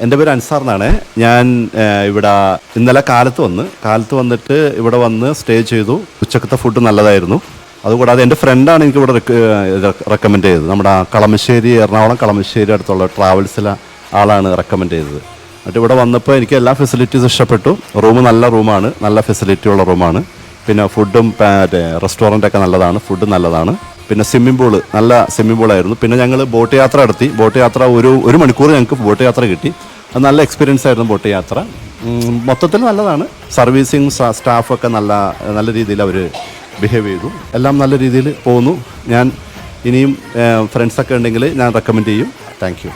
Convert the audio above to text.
എൻ്റെ പേര് അൻസാർ എന്നാണ്. ഞാൻ ഇവിടെ ഇന്നലെ കാലത്ത് വന്നിട്ട് ഇവിടെ വന്ന് സ്റ്റേ ചെയ്തു. ഉച്ചക്കത്തെ ഫുഡ് നല്ലതായിരുന്നു. അതുകൂടാതെ എൻ്റെ ഫ്രണ്ടാണ് എനിക്ക് ഇവിടെ റെക്കമെൻഡ് ചെയ്തത്. നമ്മുടെ എറണാകുളം കളമശ്ശേരി അടുത്തുള്ള ട്രാവൽസിലെ ആളാണ് റെക്കമെൻഡ് ചെയ്തത്. എന്നിട്ട് ഇവിടെ വന്നപ്പോൾ എനിക്ക് എല്ലാ ഫെസിലിറ്റീസും ഇഷ്ടപ്പെട്ടു. റൂം നല്ല റൂമാണ്, നല്ല ഫെസിലിറ്റി ഉള്ള റൂമാണ്. പിന്നെ ഫുഡും റെസ്റ്റോറൻ്റൊക്കെ നല്ലതാണ്, ഫുഡ് നല്ലതാണ്. പിന്നെ നല്ല സ്വിമ്മിംഗ് പൂളായിരുന്നു. പിന്നെ ഞങ്ങൾ ബോട്ട് യാത്ര നടത്തി. ബോട്ട് യാത്ര ഒരു മണിക്കൂർ ഞങ്ങൾക്ക് ബോട്ട് യാത്ര കിട്ടി. അത് നല്ല എക്സ്പീരിയൻസ് ആയിരുന്നു ബോട്ട് യാത്ര. മൊത്തത്തിൽ നല്ലതാണ്. സർവീസിങ് സ്റ്റാഫൊക്കെ നല്ല രീതിയിൽ അവർ ബിഹേവ് ചെയ്തു. എല്ലാം നല്ല രീതിയിൽ പോകുന്നു. ഞാൻ ഇനിയും ഫ്രണ്ട്സൊക്കെ ഉണ്ടെങ്കിൽ ഞാൻ റെക്കമെൻഡ് ചെയ്യും. Thank you.